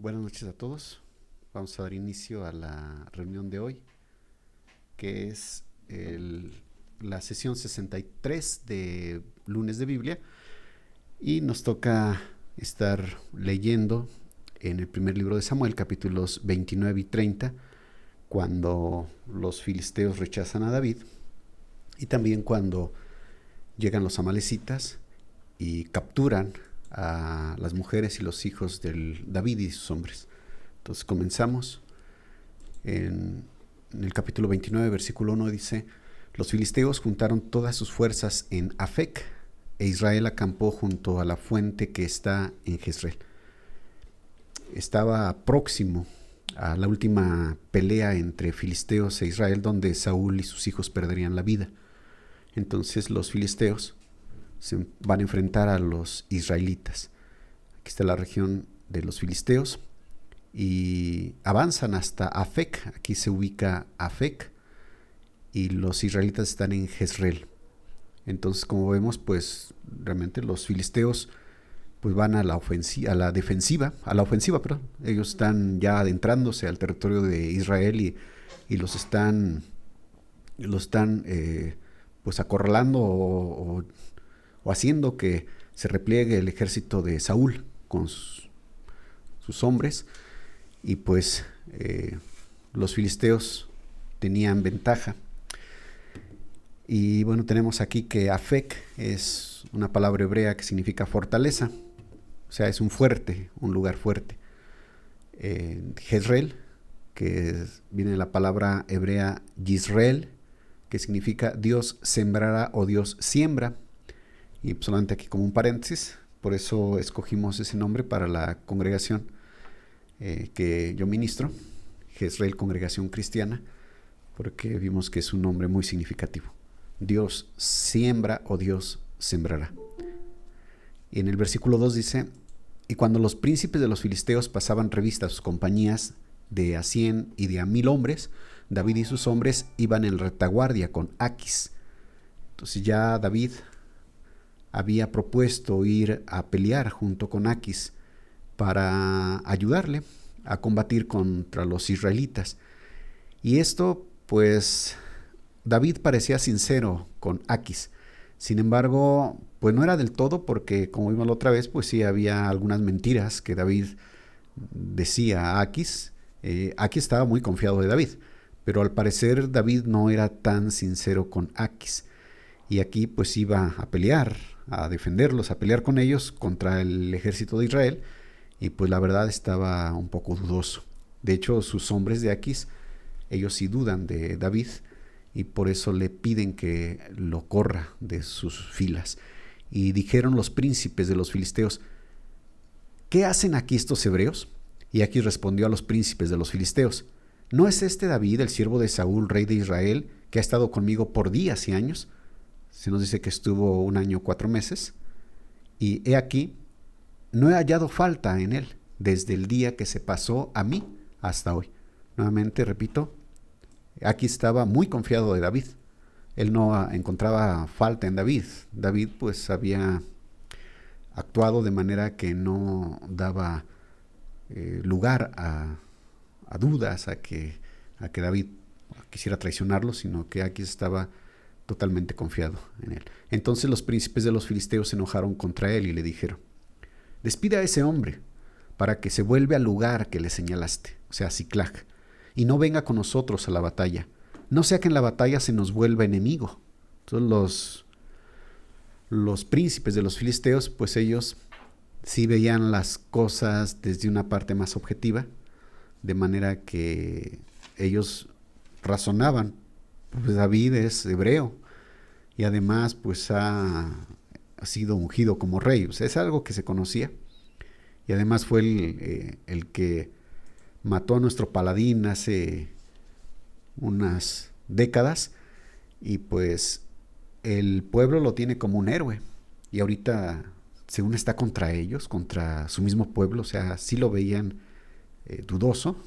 Buenas noches a todos. Vamos a dar inicio a la reunión de hoy, que es la sesión 63 de Lunes de Biblia, y nos toca estar leyendo en el primer libro de Samuel, capítulos 29 y 30, cuando los filisteos rechazan a David, y también cuando llegan los amalecitas y capturan a las mujeres y los hijos del David y sus hombres. Entonces comenzamos en el capítulo 29, versículo 1, dice: los filisteos juntaron todas sus fuerzas en Afec, e Israel acampó junto a la fuente que está en Jezreel. Estaba próximo a la última pelea entre filisteos e Israel, donde Saúl y sus hijos perderían la vida. Entonces los filisteos se van a enfrentar a los israelitas. Aquí está la región de los filisteos y avanzan hasta Afec. Aquí se ubica Afec y los israelitas están en Jezreel. Entonces, como vemos, pues realmente los filisteos pues van a la ofensiva, a la ofensiva, perdón. Ellos están ya adentrándose al territorio de Israel y los están pues acorralando o haciendo que se repliegue el ejército de Saúl con sus hombres, y pues los filisteos tenían ventaja. Y bueno, tenemos aquí que Afec es una palabra hebrea que significa fortaleza, o sea, es un fuerte, un lugar fuerte. Jezreel, que viene de la palabra hebrea Yisrael, que significa Dios sembrará o Dios siembra. Y solamente aquí como un paréntesis, por eso escogimos ese nombre para la congregación que yo ministro, Jezreel Congregación Cristiana, porque vimos que es un nombre muy significativo. Dios siembra o Dios sembrará. Y en el versículo 2 dice: y cuando los príncipes de los filisteos pasaban revista a sus compañías de a 100 y de a 1000 hombres, David y sus hombres iban en retaguardia con Aquis. Entonces ya David había propuesto ir a pelear junto con Aquis para ayudarle a combatir contra los israelitas. Y esto, pues, David parecía sincero con Aquis. Sin embargo, pues no era del todo, porque como vimos la otra vez, pues sí había algunas mentiras que David decía a Aquis. Aquis estaba muy confiado de David, pero al parecer David no era tan sincero con Aquis. Y aquí pues iba a pelear, a defenderlos, a pelear con ellos contra el ejército de Israel, y pues la verdad estaba un poco dudoso. De hecho, sus hombres de Aquis, ellos sí dudan de David, y por eso le piden que lo corra de sus filas. Y dijeron los príncipes de los filisteos: ¿qué hacen aquí estos hebreos? Y Aquis respondió a los príncipes de los filisteos: ¿no es este David, el siervo de Saúl, rey de Israel, que ha estado conmigo por días y años? Se nos dice que estuvo 1 año 4 meses. Y he aquí, no he hallado falta en él desde el día que se pasó a mí hasta hoy. Nuevamente repito, aquí estaba muy confiado de David. Él no encontraba falta en David. David pues había actuado de manera que no daba lugar a dudas, a que David quisiera traicionarlo, sino que aquí estaba totalmente confiado en él. Entonces los príncipes de los filisteos se enojaron contra él y le dijeron: despida a ese hombre para que se vuelva al lugar que le señalaste, o sea, a Siclag, y no venga con nosotros a la batalla, no sea que en la batalla se nos vuelva enemigo. Entonces los príncipes de los filisteos, pues ellos sí veían las cosas desde una parte más objetiva, de manera que ellos razonaban: pues David es hebreo y además pues ha sido ungido como rey, o sea, es algo que se conocía, y además fue el que mató a nuestro paladín hace unas décadas, y pues el pueblo lo tiene como un héroe, y ahorita según está contra ellos, contra su mismo pueblo, o sea, sí lo veían dudoso,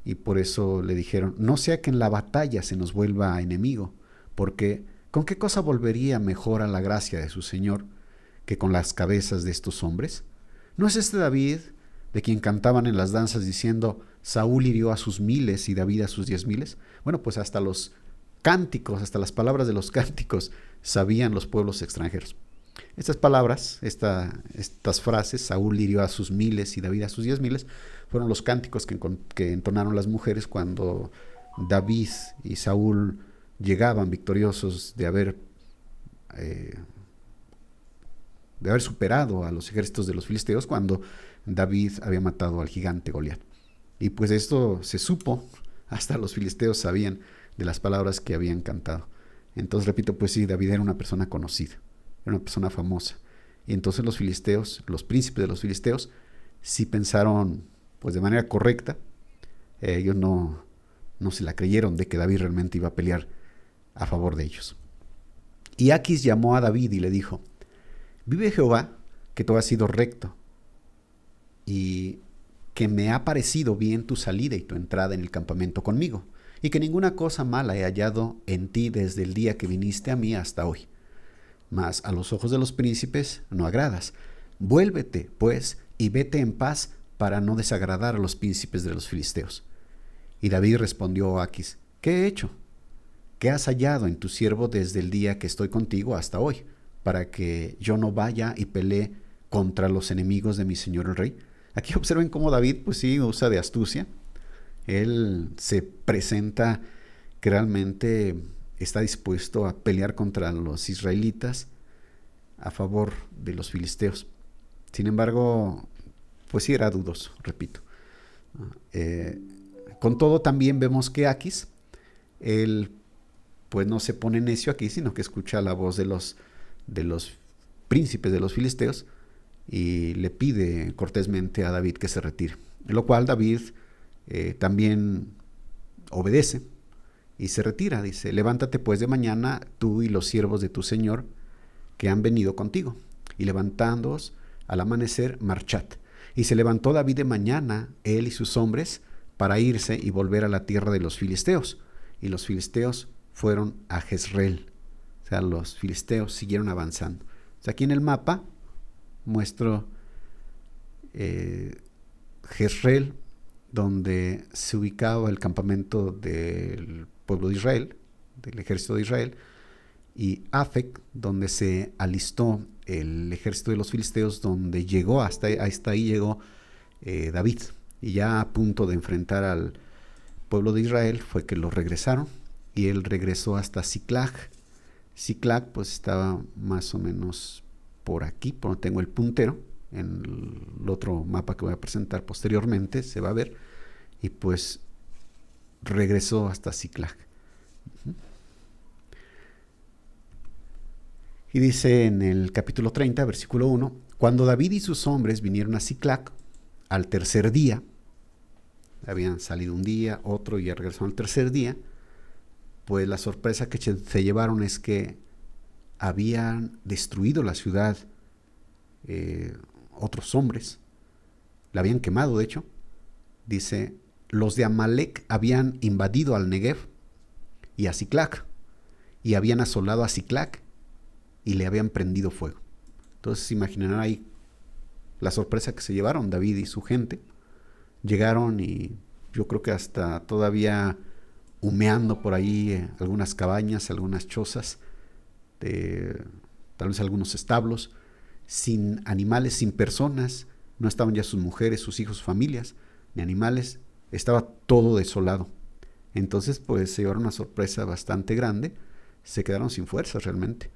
y por eso le dijeron: no sea que en la batalla se nos vuelva enemigo, porque ¿con qué cosa volvería mejor a la gracia de su Señor que con las cabezas de estos hombres? ¿No es este David de quien cantaban en las danzas diciendo, Saúl hirió a sus miles y David a sus 10,000. Bueno, pues hasta los cánticos, hasta las palabras de los cánticos sabían los pueblos extranjeros. Estas palabras, estas frases, Saúl hirió a sus miles y David a sus 10,000, fueron los cánticos que entonaron las mujeres cuando David y Saúl llegaban victoriosos eh, de haber superado a los ejércitos de los filisteos cuando David había matado al gigante Goliat. Y pues esto se supo, hasta los filisteos sabían de las palabras que habían cantado. Entonces, repito, pues sí, David era una persona conocida, era una persona famosa. Y entonces los filisteos, los príncipes de los filisteos, sí pensaron pues de manera correcta. Ellos no se la creyeron de que David realmente iba a pelear a favor de ellos. Y Aquis llamó a David y le dijo, vive Jehová, que tú has sido recto, y que me ha parecido bien tu salida y tu entrada en el campamento conmigo, y que ninguna cosa mala he hallado en ti desde el día que viniste a mí hasta hoy. Mas a los ojos de los príncipes no agradas. Vuélvete, pues, y vete en paz para no desagradar a los príncipes de los filisteos. Y David respondió a Aquis, ¿qué he hecho? ¿Qué has hallado en tu siervo desde el día que estoy contigo hasta hoy, para que yo no vaya y pelee contra los enemigos de mi señor el rey? Aquí observen cómo David, pues sí, usa de astucia. Él se presenta que realmente está dispuesto a pelear contra los israelitas a favor de los filisteos. Sin embargo, pues sí era dudoso, repito. Con todo, también vemos que Aquis, él pues no se pone necio aquí, sino que escucha la voz de los príncipes de los filisteos y le pide cortésmente a David que se retire. Lo cual David también obedece y se retira. Dice, levántate pues de mañana tú y los siervos de tu señor que han venido contigo. Y levantándoos al amanecer, marchad. Y se levantó David de mañana, él y sus hombres, para irse y volver a la tierra de los filisteos. Y los filisteos fueron a Jezreel. O sea, los filisteos siguieron avanzando. O sea, aquí en el mapa muestro Jezreel, donde se ubicaba el campamento del pueblo de Israel, del ejército de Israel, y Afec, donde se alistó el ejército de los filisteos, donde llegó hasta ahí llegó David. Y ya a punto de enfrentar al pueblo de Israel fue que lo regresaron, y él regresó hasta Ziklag. Ziklag pues estaba más o menos por aquí, por donde tengo el puntero. En el otro mapa que voy a presentar posteriormente se va a ver, y pues regresó hasta Ziklag. Y dice en el capítulo 30, versículo 1, cuando David y sus hombres vinieron a Ziklag al tercer día, habían salido un día, otro, y ya regresaron al tercer día, pues la sorpresa que se llevaron es que habían destruido la ciudad otros hombres, la habían quemado de hecho. Dice, los de Amalek habían invadido al Negev y a Ziklag, y habían asolado a Ziklag y le habían prendido fuego. Entonces imaginarán ahí la sorpresa que se llevaron David y su gente. Llegaron y yo creo que hasta todavía humeando por ahí algunas cabañas, algunas chozas, tal vez algunos establos, sin animales, sin personas. No estaban ya sus mujeres, sus hijos, sus familias, ni animales. Estaba todo desolado. Entonces pues se llevaron una sorpresa bastante grande. Se quedaron sin fuerzas realmente.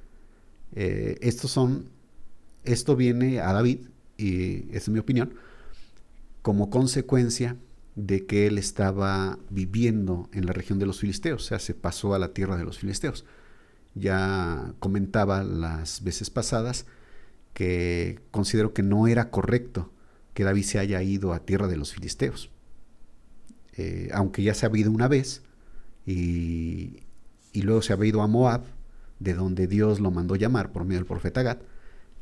Esto viene a David, y esa es mi opinión, como consecuencia de que él estaba viviendo en la región de los filisteos, o sea, se pasó a la tierra de los filisteos. Ya comentaba las veces pasadas que considero que no era correcto que David se haya ido a tierra de los filisteos. Aunque ya se había ido una vez y luego se había ido a Moab, de donde Dios lo mandó llamar por medio del profeta Gad.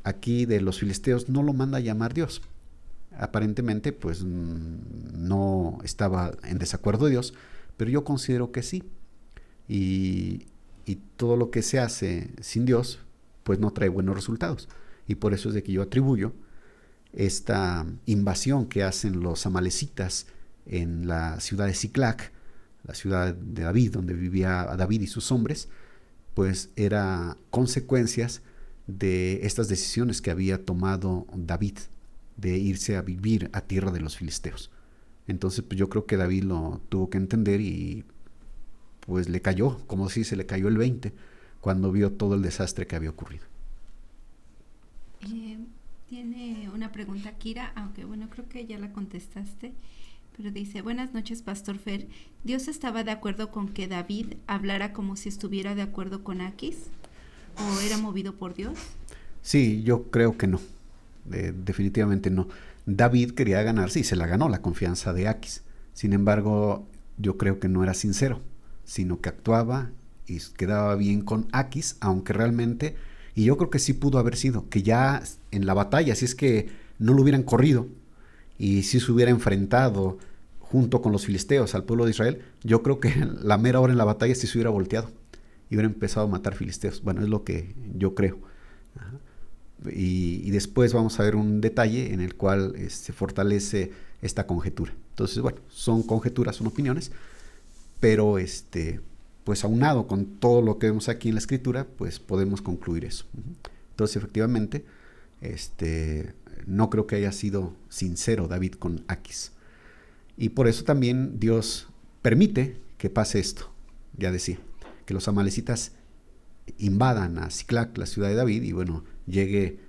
Aquí de los filisteos no lo manda a llamar Dios. Aparentemente pues no estaba en desacuerdo de Dios, pero yo considero que sí. Y todo lo que se hace sin Dios pues no trae buenos resultados. Y por eso es de que yo atribuyo esta invasión que hacen los amalecitas en la ciudad de Siclac, la ciudad de David, donde vivía David y sus hombres, pues era consecuencias de estas decisiones que había tomado David de irse a vivir a tierra de los filisteos. Entonces, pues yo creo que David lo tuvo que entender y pues le cayó, como si se le cayó el 20 cuando vio todo el desastre que había ocurrido. Tiene una pregunta Kira, aunque bueno, creo que ya la contestaste, pero dice: buenas noches, Pastor Fer. ¿Dios estaba de acuerdo con que David hablara como si estuviera de acuerdo con Aquis? ¿O era movido por Dios? Sí, yo creo que no. Definitivamente no. David quería ganarse y se la ganó la confianza de Aquis. Sin embargo, yo creo que no era sincero, sino que actuaba y quedaba bien con Aquis, aunque realmente, y yo creo que sí pudo haber sido, que ya en la batalla, si es que no lo hubieran corrido y si se hubiera enfrentado junto con los filisteos al pueblo de Israel, yo creo que la mera hora en la batalla sí se hubiera volteado y hubiera empezado a matar filisteos. Bueno, es lo que yo creo. Ajá. Y después vamos a ver un detalle en el cual se fortalece esta conjetura. Entonces, bueno, son conjeturas, son opiniones, pero pues aunado con todo lo que vemos aquí en la escritura, pues podemos concluir eso. Entonces, efectivamente, no creo que haya sido sincero David con Aquis. Y por eso también Dios permite que pase esto. Ya decía, que los amalecitas invadan a Siclac, la ciudad de David, y bueno, llegue,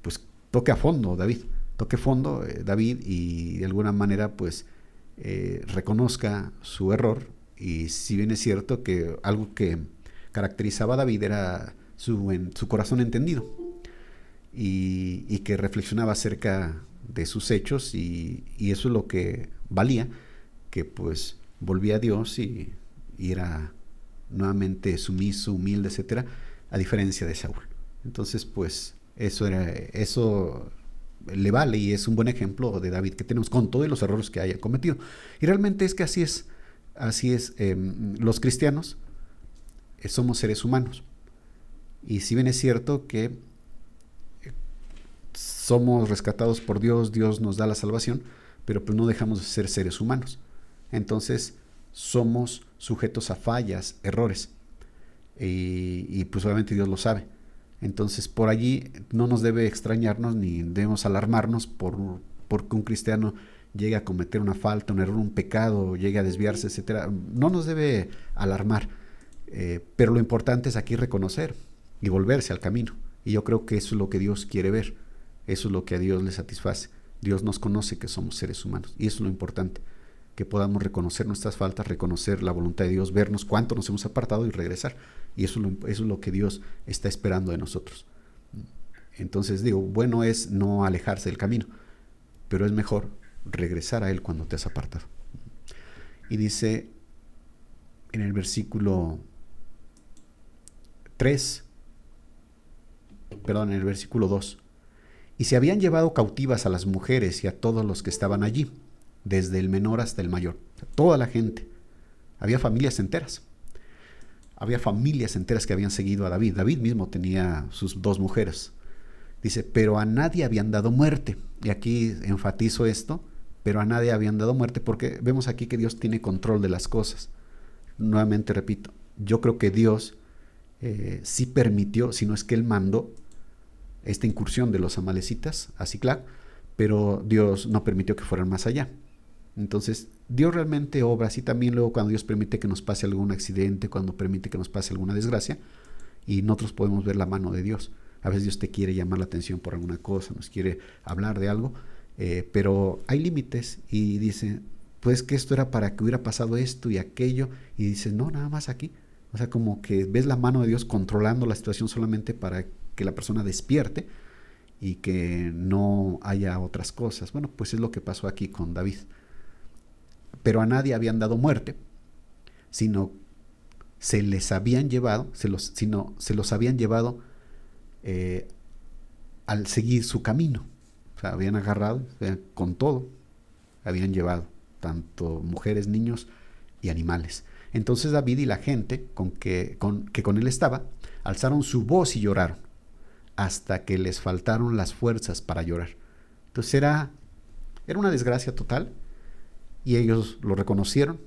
pues toque a fondo David, David y de alguna manera pues reconozca su error. Y si bien es cierto que algo que caracterizaba a David era su corazón entendido y que reflexionaba acerca de sus hechos y eso es lo que valía, que pues volvía a Dios y era nuevamente sumiso, humilde, etcétera, a diferencia de Saúl. Entonces, pues eso le vale y es un buen ejemplo de David que tenemos con todos los errores que haya cometido. Y realmente es que así es. Los cristianos somos seres humanos. Y si bien es cierto que somos rescatados por Dios, Dios nos da la salvación, pero pues no dejamos de ser seres humanos. Entonces, somos sujetos a fallas, errores. Y pues obviamente Dios lo sabe. Entonces por allí no nos debe extrañarnos ni debemos alarmarnos porque un cristiano llegue a cometer una falta, un error, un pecado, llegue a desviarse, etcétera. No nos debe alarmar. Pero lo importante es aquí reconocer y volverse al camino. Y yo creo que eso es lo que Dios quiere ver. Eso es lo que a Dios le satisface. Dios nos conoce que somos seres humanos. Y eso es lo importante. Que podamos reconocer nuestras faltas, reconocer la voluntad de Dios, vernos cuánto nos hemos apartado y regresar. Y eso es lo que Dios está esperando de nosotros. Entonces digo, bueno es no alejarse del camino, pero es mejor regresar a Él cuando te has apartado. Y dice en el versículo 2, y se habían llevado cautivas a las mujeres y a todos los que estaban allí, desde el menor hasta el mayor, toda la gente. Había familias enteras. Había familias enteras que habían seguido a David. David mismo tenía sus 2 mujeres. Dice, pero a nadie habían dado muerte. Y aquí enfatizo esto, pero a nadie habían dado muerte, porque vemos aquí que Dios tiene control de las cosas. Nuevamente repito, yo creo que Dios sí permitió, si no es que Él mandó, esta incursión de los amalecitas a Siclac, pero Dios no permitió que fueran más allá. Entonces, Dios realmente obra así también luego cuando Dios permite que nos pase algún accidente, cuando permite que nos pase alguna desgracia, y nosotros podemos ver la mano de Dios. A veces Dios te quiere llamar la atención por alguna cosa, nos quiere hablar de algo, pero hay límites y dice, pues que esto era para que hubiera pasado esto y aquello, y dices, no, nada más aquí. O sea, como que ves la mano de Dios controlando la situación solamente para que la persona despierte y que no haya otras cosas. Bueno, pues es lo que pasó aquí con David. Pero a nadie habían dado muerte, sino se los habían llevado al seguir su camino. O sea, habían agarrado con todo, habían llevado tanto mujeres, niños y animales. Entonces David y la gente que con él estaba, alzaron su voz y lloraron, hasta que les faltaron las fuerzas para llorar. Entonces era una desgracia total y ellos lo reconocieron.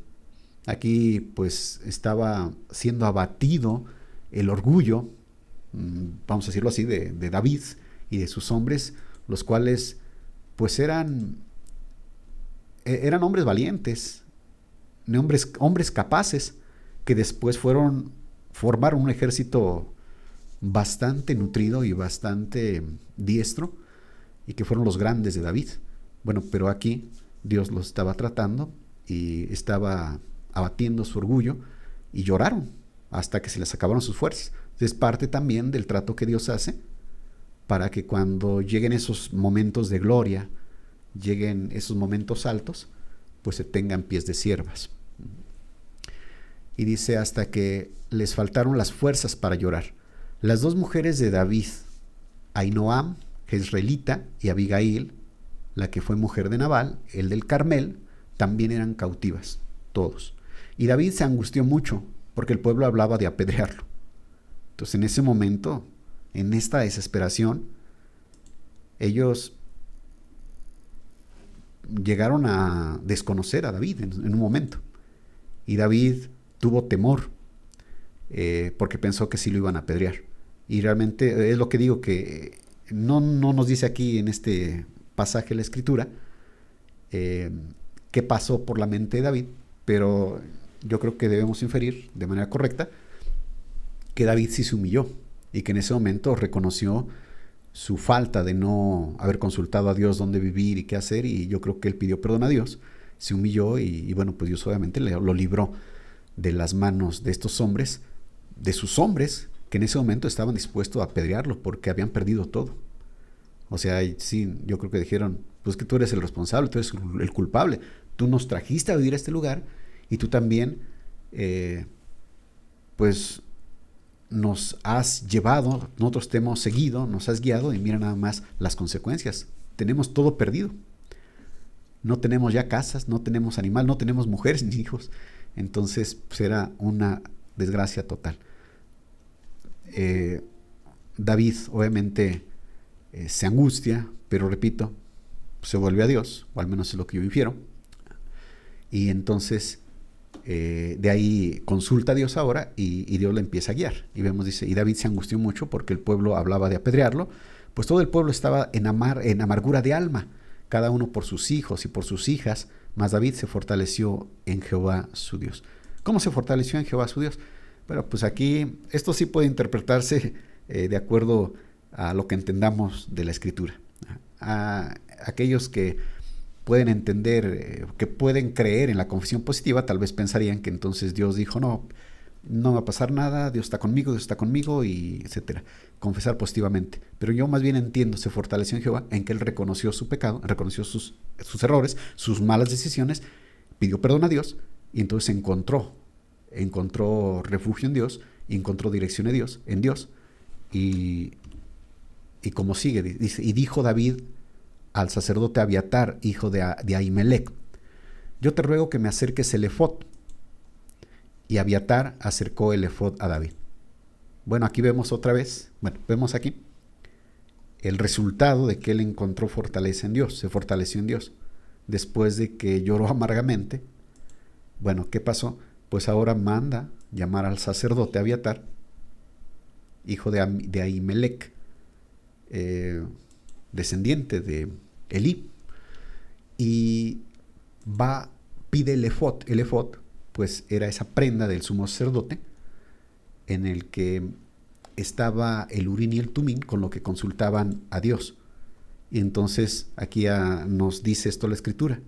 Aquí pues estaba siendo abatido el orgullo, vamos a decirlo así, de David y de sus hombres, los cuales pues eran hombres valientes, hombres capaces, que después formaron un ejército bastante nutrido y bastante diestro, y que fueron los grandes de David. Bueno, pero aquí Dios los estaba tratando y estaba abatiendo su orgullo, y lloraron hasta que se les acabaron sus fuerzas. Es parte también del trato que Dios hace para que cuando lleguen esos momentos de gloria, lleguen esos momentos altos, pues se tengan pies de siervas. Y dice, hasta que les faltaron las fuerzas para llorar. Las dos mujeres de David, Ahinoam, jezreelita, y Abigail, la que fue mujer de Nabal, el del Carmel, también eran cautivas, todos. Y David se angustió mucho porque el pueblo hablaba de apedrearlo. Entonces en ese momento, en esta desesperación, ellos llegaron a desconocer a David en un momento. Y David tuvo temor porque pensó que sí lo iban a apedrear. Y realmente es lo que digo, que no nos dice aquí en este pasaje de la Escritura qué pasó por la mente de David, pero yo creo que debemos inferir de manera correcta que David sí se humilló y que en ese momento reconoció su falta de no haber consultado a Dios dónde vivir y qué hacer, y yo creo que él pidió perdón a Dios, se humilló y bueno, pues Dios obviamente lo libró de las manos de estos hombres, de sus hombres, que en ese momento estaban dispuestos a apedrearlo porque habían perdido todo. O sea, sí, yo creo que dijeron, pues que tú eres el responsable, tú eres el culpable, tú nos trajiste a vivir a este lugar y tú también, pues nos has llevado, nosotros te hemos seguido, nos has guiado, y mira nada más las consecuencias. Tenemos todo perdido. No tenemos ya casas, no tenemos animal, no tenemos mujeres ni hijos. Entonces pues era una desgracia total. David obviamente se angustia, pero repito, se vuelve a Dios, o al menos es lo que yo infiero. Y entonces de ahí consulta a Dios ahora, y Dios le empieza a guiar. Y vemos, dice, y David se angustió mucho porque el pueblo hablaba de apedrearlo, pues todo el pueblo estaba en amargura de alma, cada uno por sus hijos y por sus hijas, mas David se fortaleció en Jehová su Dios. ¿Cómo se fortaleció en Jehová su Dios? Bueno, pues aquí esto sí puede interpretarse de acuerdo a lo que entendamos de la Escritura. A aquellos que pueden entender, que pueden creer en la confesión positiva, tal vez pensarían que entonces Dios dijo, no va a pasar nada, Dios está conmigo, y etcétera. Confesar positivamente. Pero yo más bien entiendo, se fortaleció en Jehová, en que él reconoció su pecado, reconoció sus errores, sus malas decisiones, pidió perdón a Dios, y entonces encontró refugio en Dios, y encontró dirección en Dios, y como sigue, dice, y dijo David al sacerdote Abiatar, hijo de Ahimelech, yo te ruego que me acerques el efod. Y Abiatar acercó el efod a David. Bueno, aquí vemos otra vez, vemos aquí el resultado de que él encontró fortaleza en Dios, se fortaleció en Dios, después de que lloró amargamente. Bueno, ¿qué pasó? Pues ahora manda llamar al sacerdote Abiatar, hijo de Ahimelech, descendiente de Elí, y pide el efod. El efod pues era esa prenda del sumo sacerdote en el que estaba el Urín y el Tumín, con lo que consultaban a Dios. Y entonces aquí nos dice esto la Escritura.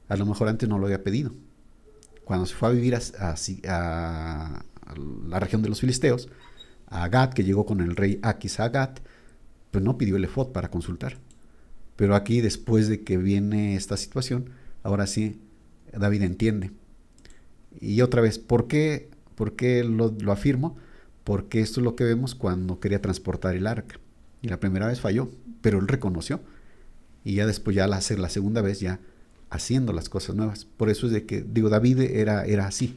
A lo mejor antes no lo había pedido. Cuando se fue a vivir a la región de los filisteos, a Gat, que llegó con el rey Aquis a Gat, pues no pidió el efod para consultar. Pero aquí, después de que viene esta situación, ahora sí David entiende. Y otra vez, ¿por qué lo afirmo? Porque esto es lo que vemos cuando quería transportar el arca. Y la primera vez falló, pero él reconoció. Y ya después, ya al hacer la segunda vez, ya haciendo las cosas nuevas. Por eso es de que, David era así.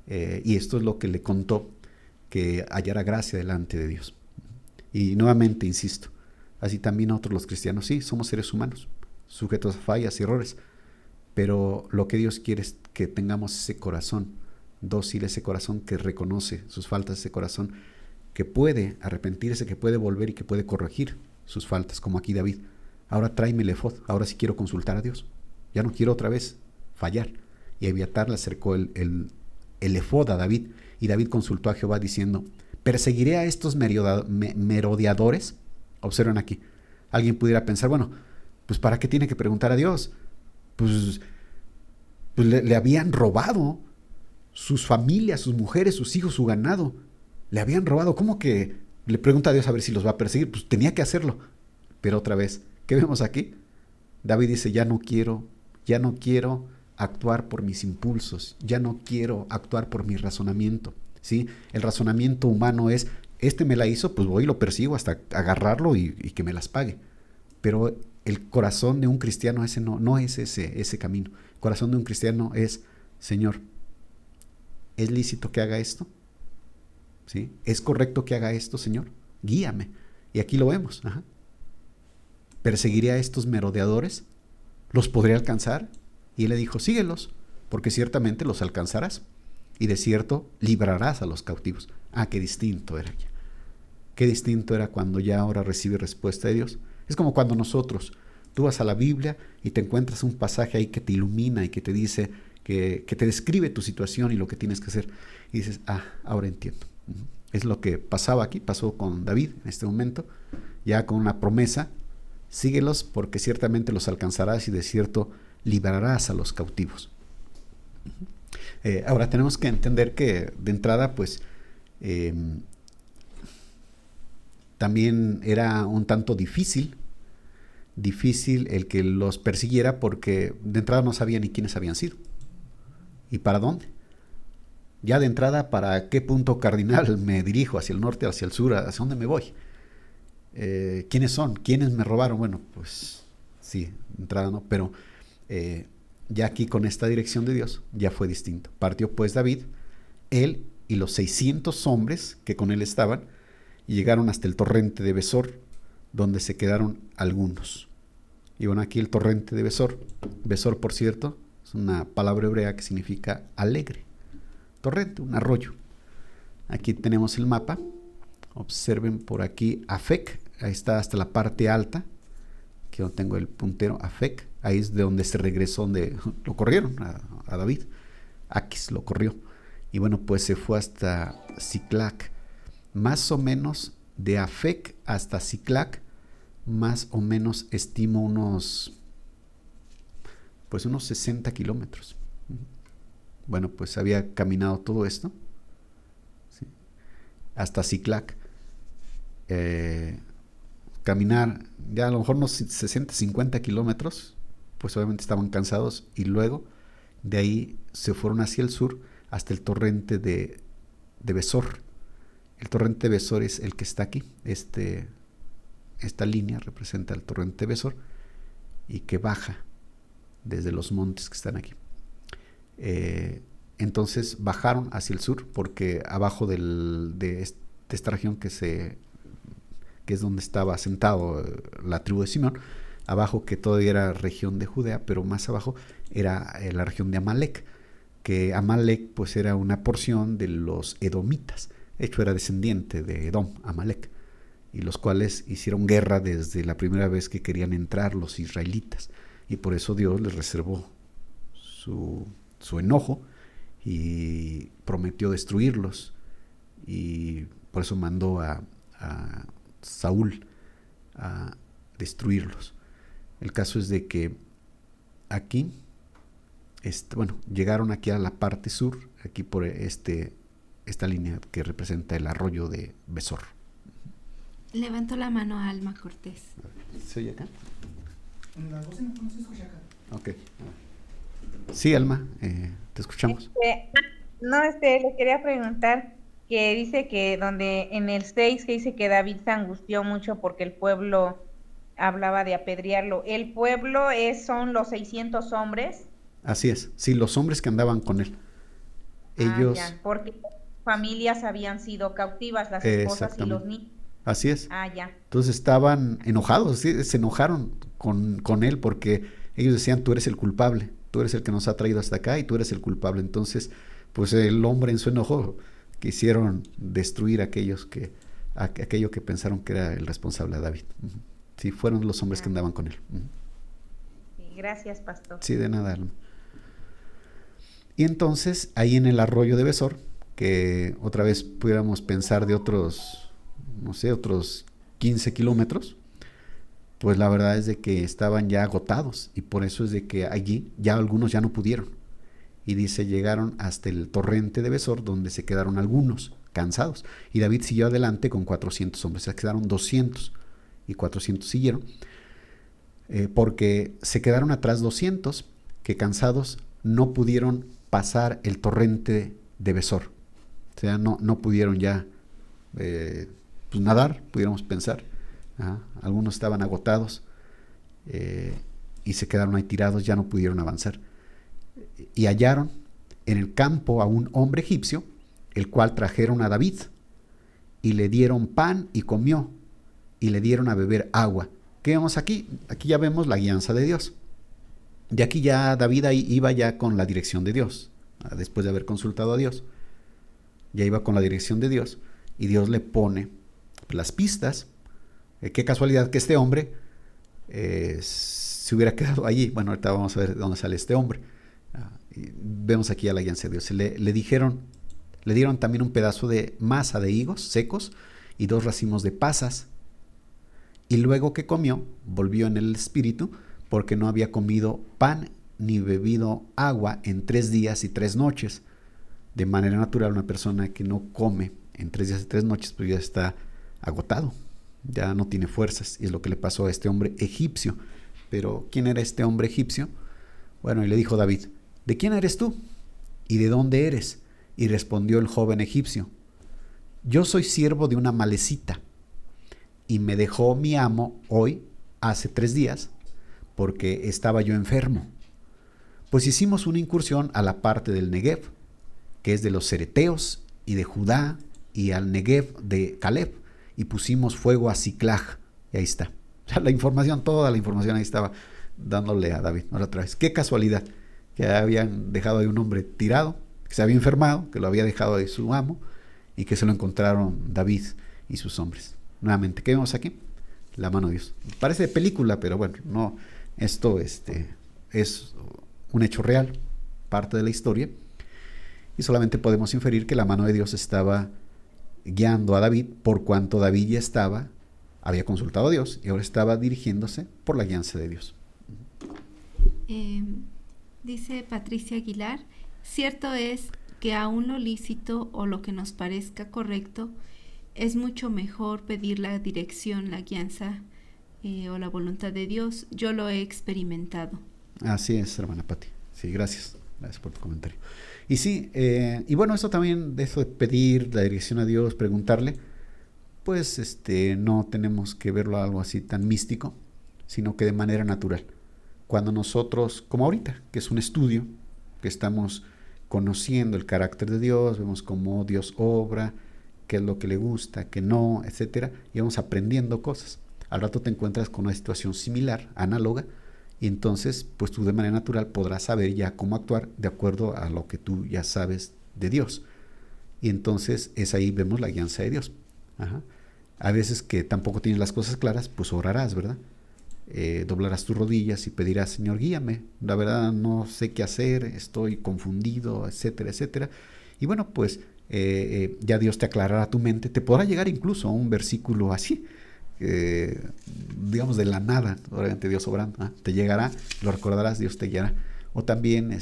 Y esto es lo que le contó, que hallara gracia delante de Dios. Y nuevamente insisto, así también nosotros los cristianos, sí, somos seres humanos. sujetos a fallas y errores. Pero lo que Dios quiere es que tengamos ese corazón dócil, ese corazón que reconoce sus faltas, ese corazón que puede arrepentirse, que puede volver y que puede corregir sus faltas, como aquí David. Ahora tráeme el efod, ahora sí quiero consultar a Dios. Ya no quiero otra vez fallar. Y Abiatar le acercó el efod a David, y David consultó a Jehová diciendo, ¿perseguiré a estos merodeadores? Observen aquí. Alguien pudiera pensar, bueno, pues ¿para qué tiene que preguntar a Dios? Pues le habían robado sus familias, sus mujeres, sus hijos, su ganado. Le habían robado. ¿Cómo que le pregunta a Dios a ver si los va a perseguir? Pues tenía que hacerlo. Pero otra vez, ¿qué vemos aquí? David dice, ya no quiero actuar por mis impulsos, ya no quiero actuar por mi razonamiento, ¿sí? El razonamiento humano es, me la hizo, pues voy y lo persigo hasta agarrarlo y que me las pague. Pero el corazón de un cristiano no es ese camino. El corazón de un cristiano es, Señor, ¿es lícito que haga esto? ¿Sí? ¿Es correcto que haga esto, Señor? Guíame. Y aquí lo vemos. Ajá. ¿Perseguiré a estos merodeadores? ¿Los podré alcanzar? Y él le dijo, síguelos, porque ciertamente los alcanzarás, y de cierto librarás a los cautivos. Ah, qué distinto era ya. Qué distinto era cuando ya ahora recibe respuesta de Dios. Es como cuando tú vas a la Biblia y te encuentras un pasaje ahí que te ilumina y que te dice, que te describe tu situación y lo que tienes que hacer. Y dices, ahora entiendo. Es lo que pasaba aquí, pasó con David en este momento, ya con una promesa, síguelos porque ciertamente los alcanzarás y de cierto librarás a los cautivos. Ahora tenemos que entender que de entrada pues también era un tanto difícil el que los persiguiera, porque de entrada no sabía ni quiénes habían sido y para dónde. Ya de entrada, ¿para qué punto cardinal me dirijo? ¿Hacia el norte, hacia el sur? ¿Hacia dónde me voy? ¿Quiénes son? ¿Quiénes me robaron? Bueno, pues sí, de entrada no, pero ya aquí con esta dirección de Dios ya fue distinto. Partió pues David, él y los 600 hombres que con él estaban, y llegaron hasta el torrente de Besor, donde se quedaron algunos. Y bueno, aquí el torrente de Besor, por cierto, es una palabra hebrea que significa alegre. Torrente, un arroyo. Aquí tenemos el mapa. Observen por aquí Afec, ahí está hasta la parte alta, que yo tengo el puntero, Afec, ahí es de donde se regresó, donde lo corrieron a David. Aquis lo corrió. Y bueno, pues se fue hasta Siclac. Más o menos de Afec hasta Siclac, más o menos estimo unos 60 kilómetros. Bueno, pues había caminado todo esto, ¿sí?, hasta Siclac. Caminar ya a lo mejor unos 60, 50 kilómetros, pues obviamente estaban cansados, y luego de ahí se fueron hacia el sur hasta el torrente de Besor. El torrente de Besor es el que está aquí. Esta línea representa el torrente de Besor y que baja desde los montes que están aquí. Entonces bajaron hacia el sur, porque abajo de esta región que es donde estaba asentado la tribu de Simeón, abajo, que todavía era región de Judea, pero más abajo era la región de Amalec, que Amalec pues era una porción de los edomitas. De hecho era descendiente de Edom, Amalec, y los cuales hicieron guerra desde la primera vez que querían entrar los israelitas, y por eso Dios les reservó su enojo y prometió destruirlos, y por eso mandó a Saúl a destruirlos. El caso es de que aquí, llegaron aquí a la parte sur, aquí por esta línea que representa el arroyo de Besor. Levantó la mano a Alma Cortés. ¿Se oye acá? La voz no se escucha acá. Ok. Sí, Alma, te escuchamos. Le quería preguntar, que dice que donde en el 6 que dice que David se angustió mucho porque el pueblo hablaba de apedrearlo. ¿El pueblo son los 600 hombres? Así es, sí, los hombres que andaban con él. Ellos... Ya, porque familias habían sido cautivas, las esposas y los niños. Así es. Ah, ya. Entonces estaban enojados, ¿sí? Se enojaron con él porque ellos decían, tú eres el culpable, tú eres el que nos ha traído hasta acá y tú eres el culpable. Entonces, pues el hombre en su enojo quisieron destruir aquello que pensaron que era el responsable a David. Sí, fueron los hombres que Ah, andaban con él. sí, gracias, pastor. Sí, de nada. Y entonces, ahí en el arroyo de Besor, que otra vez pudiéramos pensar de otros, no sé, otros 15 kilómetros, pues la verdad es de que estaban ya agotados y por eso es de que allí ya algunos ya no pudieron. Y dice, llegaron hasta el torrente de Besor, donde se quedaron algunos cansados. Y David siguió adelante con 400 hombres, se quedaron 200 y 400 siguieron, porque se quedaron atrás 200 que cansados no pudieron pasar el torrente de Besor. O sea, no pudieron ya pues nadar, pudiéramos pensar. Algunos estaban agotados y se quedaron ahí tirados, ya no pudieron avanzar. Y hallaron en el campo a un hombre egipcio, el cual trajeron a David, y le dieron pan y comió, y le dieron a beber agua. ¿Qué vemos aquí? Aquí ya vemos la guianza de Dios. Y aquí ya David ahí iba ya con la dirección de Dios, después de haber consultado a Dios. Ya iba con la dirección de Dios, y Dios le pone las pistas. Qué casualidad que este hombre se hubiera quedado allí. Bueno, ahorita vamos a ver de dónde sale este hombre. Y vemos aquí a la guianza de Dios. Le dieron también un pedazo de masa de higos secos y 2 racimos de pasas. Y luego que comió, volvió en el espíritu, porque no había comido pan ni bebido agua en 3 días y 3 noches. De manera natural, una persona que no come en 3 días y 3 noches, pues ya está agotado, ya no tiene fuerzas. Y es lo que le pasó a este hombre egipcio. Pero, ¿quién era este hombre egipcio? Bueno, y le dijo David, ¿de quién eres tú? ¿Y de dónde eres? Y respondió el joven egipcio, yo soy siervo de una malecita, y me dejó mi amo hoy, hace 3 días, porque estaba yo enfermo. Pues hicimos una incursión a la parte del Negev, que es de los cereteos y de Judá, y al Negev de Caleb, y pusimos fuego a Siclag. Y ahí está. O sea, toda la información ahí estaba dándole a David. Ahora otra vez, qué casualidad que habían dejado ahí un hombre tirado, que se había enfermado, que lo había dejado ahí su amo, y que se lo encontraron David y sus hombres. Nuevamente, ¿qué vemos aquí? La mano de Dios. Parece de película, pero bueno, no, esto es un hecho real, parte de la historia, y solamente podemos inferir que la mano de Dios estaba guiando a David, por cuanto David ya había consultado a Dios y ahora estaba dirigiéndose por la guianza de Dios. Dice Patricia Aguilar, cierto es que aún lo lícito o lo que nos parezca correcto es mucho mejor pedir la dirección, la guianza o la voluntad de Dios. Yo lo he experimentado. Así es, hermana Pati. Sí, gracias. Gracias por tu comentario. Y sí, y bueno, eso también, de eso de pedir la dirección a Dios, preguntarle, pues no tenemos que verlo algo así tan místico, sino que de manera natural. Cuando nosotros, como ahorita, que es un estudio, que estamos conociendo el carácter de Dios, vemos cómo Dios obra, qué es lo que le gusta, qué no, etcétera, y vamos aprendiendo cosas. Al rato te encuentras con una situación similar, análoga, y entonces, pues tú de manera natural podrás saber ya cómo actuar de acuerdo a lo que tú ya sabes de Dios. Y entonces es ahí vemos la guianza de Dios. Ajá. A veces que tampoco tienes las cosas claras, pues orarás, ¿verdad? Doblarás tus rodillas y pedirás, Señor, guíame. La verdad no sé qué hacer, estoy confundido, etcétera, etcétera. Y bueno, pues ya Dios te aclarará tu mente. Te podrá llegar incluso a un versículo así, digamos de la nada, obviamente Dios obrando, te llegará, lo recordarás, Dios te guiará. O también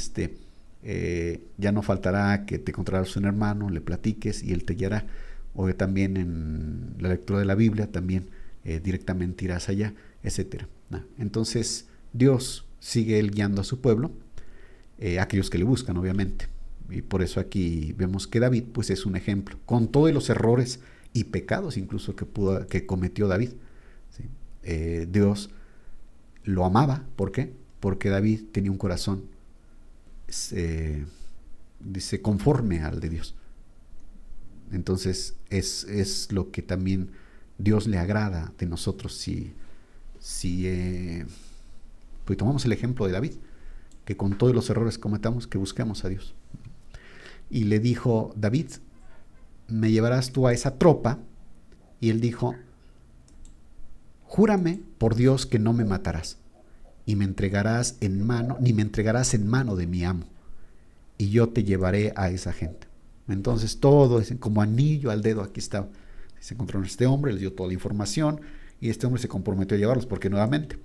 ya no faltará que te encontrarás un hermano, le platiques y él te guiará. O también en la lectura de la Biblia también directamente irás allá, etcétera. Entonces Dios sigue él guiando a su pueblo, aquellos que le buscan, obviamente. Y por eso aquí vemos que David pues es un ejemplo, con todos los errores y pecados incluso que cometió David. ¿Sí? Dios lo amaba. ¿Por qué? Porque David tenía un corazón, dice, conforme al de Dios. Entonces es lo que también Dios le agrada de nosotros pues tomamos el ejemplo de David, que con todos los errores que cometamos, que busquemos a Dios. Y le dijo David, me llevarás tú a esa tropa. Y él dijo, júrame por Dios que no me matarás, y ni me entregarás en mano de mi amo, y yo te llevaré a esa gente. Entonces todo es como anillo al dedo. Aquí está. Se encontraron este hombre, les dio toda la información, y este hombre se comprometió a llevarlos, porque nuevamente,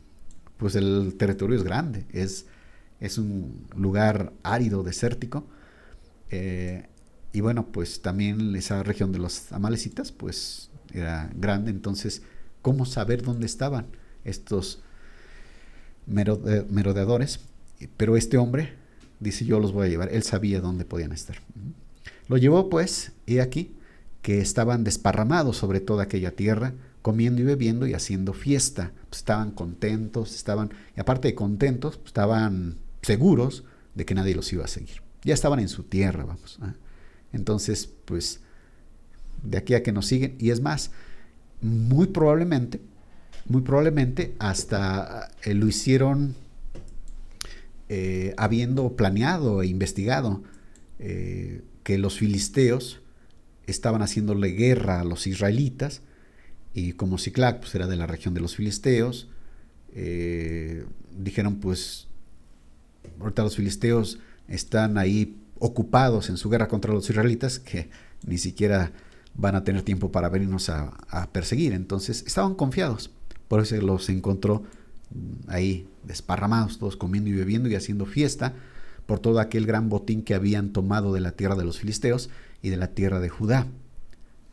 pues el territorio es grande, es un lugar árido, desértico, y bueno, pues también esa región de los amalecitas, pues era grande. Entonces, ¿cómo saber dónde estaban estos merodeadores? Pero este hombre dice, yo los voy a llevar. Él sabía dónde podían estar. Lo llevó, pues, y aquí que estaban desparramados sobre toda aquella tierra, comiendo y bebiendo y haciendo fiesta. Pues estaban contentos, y aparte de contentos, pues estaban seguros de que nadie los iba a seguir. Ya estaban en su tierra, vamos. Entonces, pues, de aquí a que nos siguen, y es más, muy probablemente hasta lo hicieron habiendo planeado e investigado que los filisteos estaban haciéndole guerra a los israelitas, y como Siclac pues era de la región de los filisteos, dijeron, pues ahorita los filisteos están ahí ocupados en su guerra contra los israelitas, que ni siquiera van a tener tiempo para venirnos a perseguir. Entonces estaban confiados, por eso los encontró ahí desparramados, todos comiendo y bebiendo y haciendo fiesta por todo aquel gran botín que habían tomado de la tierra de los filisteos y de la tierra de Judá.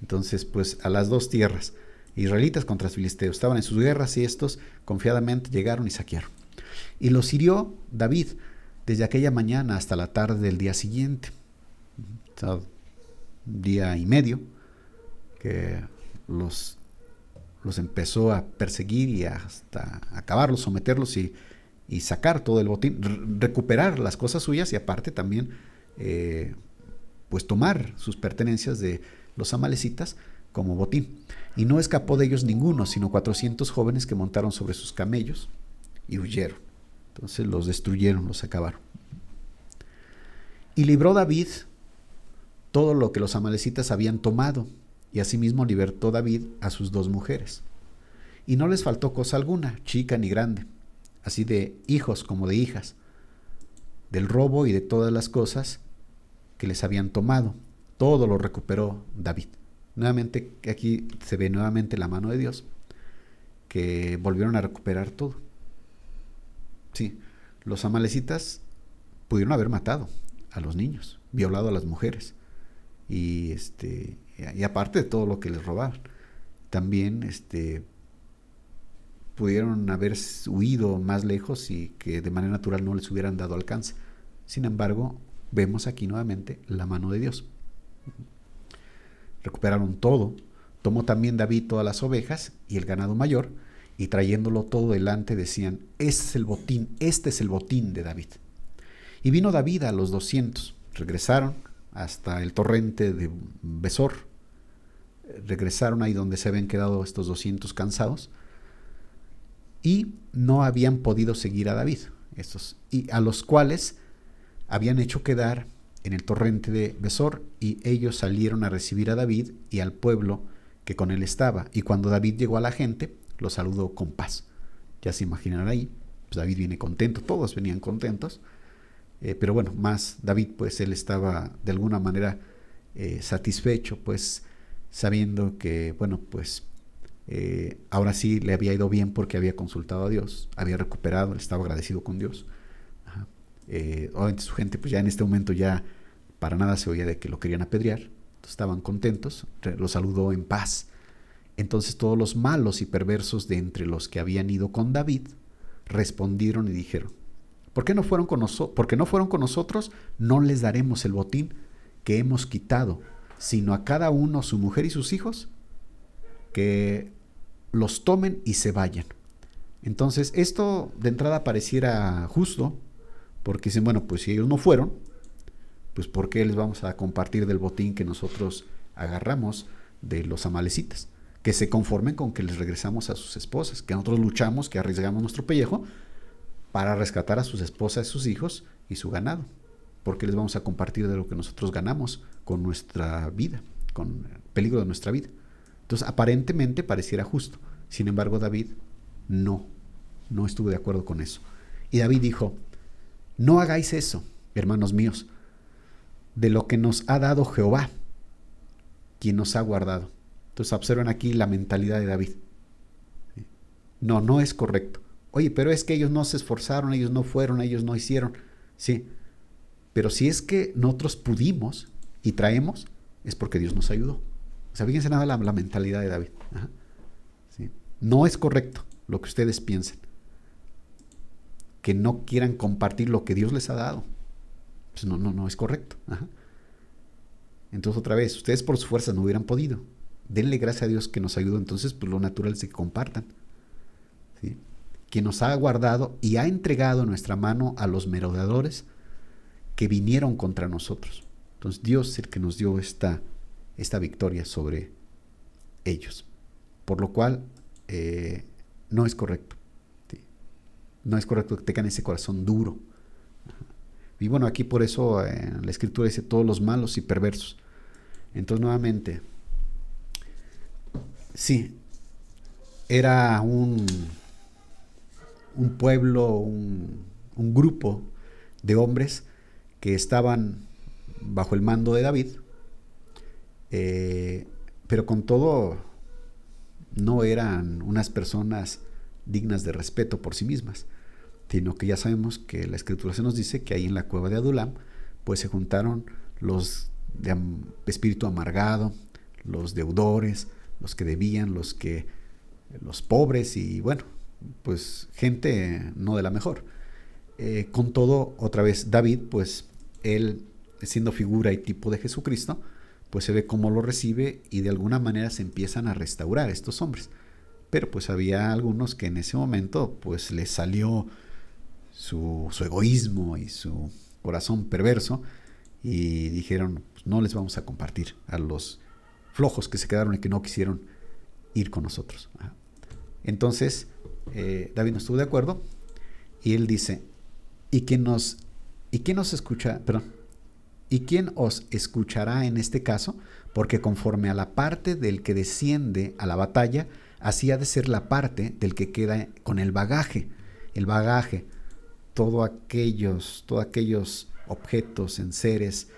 Entonces, pues a las dos tierras, israelitas contra filisteos, estaban en sus guerras, y estos confiadamente llegaron y saquearon. Y los hirió David desde aquella mañana hasta la tarde del día siguiente. O sea, un día y medio que los empezó a perseguir y hasta acabarlos, someterlos y sacar todo el botín, recuperar las cosas suyas, y aparte también pues tomar sus pertenencias de los amalecitas como botín. Y no escapó de ellos ninguno, sino 400 jóvenes que montaron sobre sus camellos y huyeron. Entonces los destruyeron, los acabaron. Y libró David todo lo que los amalecitas habían tomado, y asimismo libertó David a sus 2 mujeres. Y no les faltó cosa alguna, chica ni grande, así de hijos como de hijas, del robo y de todas las cosas que les habían tomado. Todo lo recuperó David. Nuevamente, aquí se ve nuevamente la mano de Dios, que volvieron a recuperar todo. Sí, los amalecitas pudieron haber matado a los niños, violado a las mujeres, y aparte de todo lo que les robaron, también pudieron haber huido más lejos y que de manera natural no les hubieran dado alcance. Sin embargo, vemos aquí nuevamente la mano de Dios. Recuperaron todo. Tomó también David todas las ovejas y el ganado mayor, y trayéndolo todo delante decían, este es el botín de David. Y vino David a los 200, regresaron hasta el torrente de Besor, regresaron ahí donde se habían quedado estos 200 cansados, y no habían podido seguir a David, y a los cuales habían hecho quedar en el torrente de Besor, y ellos salieron a recibir a David y al pueblo que con él estaba. Y cuando David llegó a la gente, lo saludó con paz. Ya se imaginan ahí, pues David viene contento, todos venían contentos, pero bueno, más David, pues él estaba de alguna manera satisfecho, pues sabiendo que, bueno, pues ahora sí le había ido bien porque había consultado a Dios, había recuperado, estaba agradecido con Dios. Obviamente su gente, pues ya en este momento ya para nada se oía de que lo querían apedrear, estaban contentos, lo saludó en paz. Entonces todos los malos y perversos de entre los que habían ido con David respondieron y dijeron, ¿por qué no fueron con nosotros? No les daremos el botín que hemos quitado, sino a cada uno su mujer y sus hijos, que los tomen y se vayan. Entonces esto de entrada pareciera justo, porque dicen, bueno, pues si ellos no fueron, pues ¿por qué les vamos a compartir del botín que nosotros agarramos de los amalecitas? que se conformen con que les regresamos a sus esposas, que nosotros luchamos, que arriesgamos nuestro pellejo para rescatar a sus esposas, a sus hijos y su ganado, porque les vamos a compartir de lo que nosotros ganamos con nuestra vida, con el peligro de nuestra vida. Entonces, aparentemente pareciera justo. Sin embargo, David no estuvo de acuerdo con eso. Y David dijo, no hagáis eso, hermanos míos, de lo que nos ha dado Jehová, quien nos ha guardado. Entonces, observen aquí la mentalidad de David. No es correcto. Oye, pero es que ellos no se esforzaron, ellos no fueron, ellos no hicieron. Sí, pero si es que nosotros pudimos y traemos, es porque Dios nos ayudó. O sea, fíjense nada la mentalidad de David. Ajá. ¿Sí? No es correcto lo que ustedes piensen, que no quieran compartir lo que Dios les ha dado. Pues no es correcto. Ajá. Entonces, otra vez, ustedes por sus fuerzas no hubieran podido. Denle gracias a Dios que nos ayudó. Entonces, pues lo natural es que compartan. ¿Sí? Que nos ha guardado y ha entregado en nuestra mano a los merodeadores que vinieron contra nosotros. Entonces, Dios es el que nos dio esta victoria sobre ellos. Por lo cual, no es correcto. ¿Sí? No es correcto que tengan ese corazón duro. Y bueno, aquí por eso la Escritura dice todos los malos y perversos. Entonces, nuevamente, sí, era un pueblo, un grupo de hombres que estaban bajo el mando de David, pero con todo no eran unas personas dignas de respeto por sí mismas, sino que ya sabemos que la Escritura se nos dice que ahí en la cueva de Adulam pues se juntaron los de espíritu amargado, los deudores, los que debían, los pobres y bueno, pues gente no de la mejor. Con todo, otra vez David, pues él siendo figura y tipo de Jesucristo, pues se ve cómo lo recibe y de alguna manera se empiezan a restaurar estos hombres. Pero pues había algunos que en ese momento pues les salió su egoísmo y su corazón perverso y dijeron, pues no les vamos a compartir a los flojos que se quedaron y que no quisieron ir con nosotros. Entonces David no estuvo de acuerdo y él dice, ¿y quién os escuchará en este caso? Porque conforme a la parte del que desciende a la batalla, así ha de ser la parte del que queda con el bagaje. El bagaje, todos aquellos objetos, enseres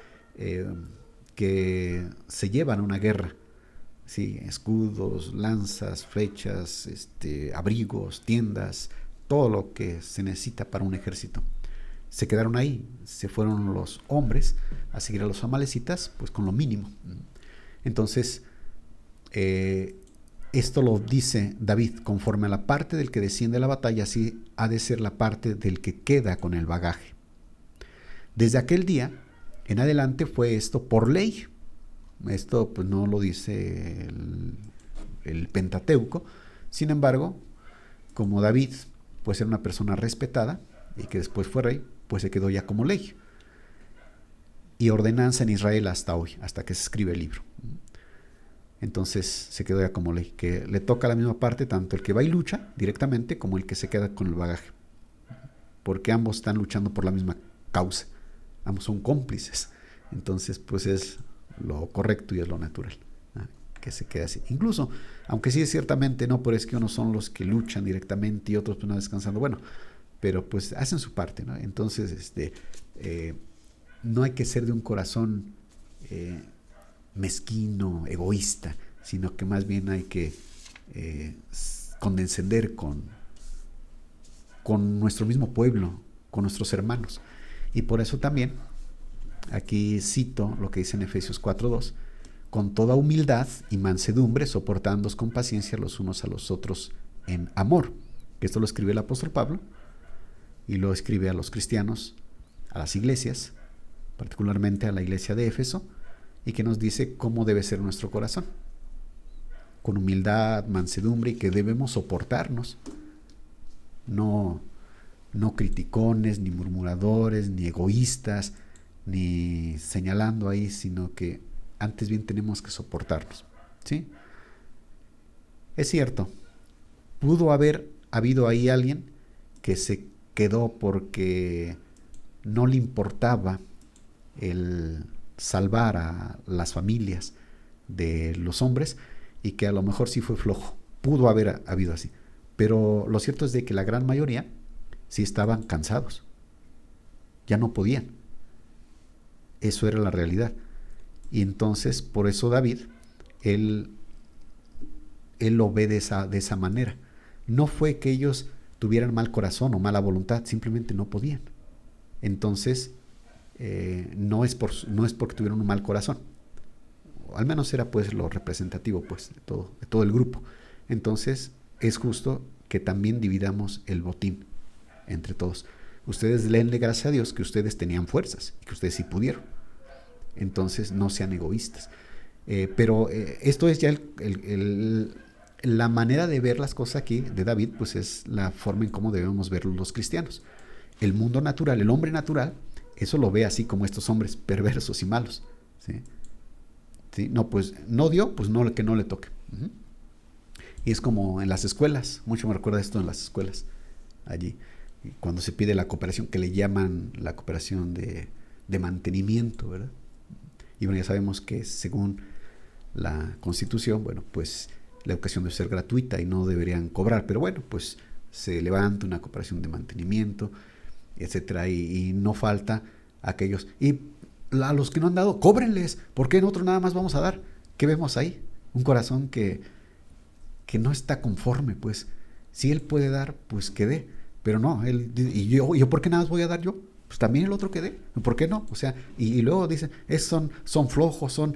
que se llevan a una guerra. Sí, escudos, lanzas, flechas, abrigos, tiendas, todo lo que se necesita para un ejército. Se quedaron ahí, se fueron los hombres a seguir a los amalecitas, pues con lo mínimo. Entonces, esto lo dice David, conforme a la parte del que desciende a la batalla, así ha de ser la parte del que queda con el bagaje. Desde aquel día en adelante fue esto por ley. Esto pues no lo dice el Pentateuco. Sin embargo, como David pues era una persona respetada y que después fue rey, pues se quedó ya como ley y ordenanza en Israel hasta hoy, hasta que se escribe el libro. Entonces se quedó ya como ley, que le toca la misma parte tanto el que va y lucha directamente como el que se queda con el bagaje, porque ambos están luchando por la misma causa, ambos son cómplices. Entonces pues es lo correcto y es lo natural, que se quede así. Incluso, aunque sí es ciertamente no, pero es que unos son los que luchan directamente y otros pues no descansando, bueno, pero pues hacen su parte, ¿no? Entonces no hay que ser de un corazón mezquino, egoísta, sino que más bien hay que condescender con nuestro mismo pueblo, con nuestros hermanos. Y por eso también aquí cito lo que dice en Efesios 4:2, con toda humildad y mansedumbre, soportándoos con paciencia los unos a los otros en amor. Que esto lo escribe el apóstol Pablo y lo escribe a los cristianos, a las iglesias, particularmente a la iglesia de Éfeso, y que nos dice cómo debe ser nuestro corazón, con humildad, mansedumbre, y que debemos soportarnos, no criticones, ni murmuradores, ni egoístas, ni señalando ahí, sino que antes bien tenemos que soportarnos, ¿sí? Es cierto, pudo haber habido ahí alguien que se quedó porque no le importaba el salvar a las familias de los hombres y que a lo mejor sí fue flojo. Pudo haber habido así. Pero lo cierto es de que la gran mayoría sí estaban cansados. Ya no podían. Eso era la realidad. Y entonces, por eso David, él, él lo ve de esa manera. No fue que ellos tuvieran mal corazón o mala voluntad, simplemente no podían. Entonces, no es porque tuvieron un mal corazón. O al menos era pues lo representativo pues de todo el grupo. Entonces, es justo que también dividamos el botín entre todos. Ustedes denle gracias a Dios que ustedes tenían fuerzas y que ustedes sí pudieron. Entonces, no sean egoístas. Pero esto es ya la manera de ver las cosas aquí de David, pues es la forma en cómo debemos verlo los cristianos. El mundo natural, el hombre natural, eso lo ve así como estos hombres perversos y malos. ¿Sí? ¿Sí? No, pues no dio, pues no, que no le toque. Uh-huh. Y es como en las escuelas, mucho me recuerda esto en las escuelas, allí, cuando se pide la cooperación, que le llaman la cooperación de mantenimiento, ¿verdad? Y bueno, ya sabemos que según la Constitución, bueno, pues la educación debe ser gratuita y no deberían cobrar, pero bueno, pues se levanta una cooperación de mantenimiento, etcétera, y no falta aquellos, y a los que no han dado, cóbrenles, ¿por qué nosotros nada más vamos a dar? ¿Qué vemos ahí? Un corazón que no está conforme, pues, si él puede dar, pues que dé, pero no, él, y yo ¿por qué nada más voy a dar yo? Pues también el otro que dé, ¿por qué no? O sea, y luego dicen, son flojos, son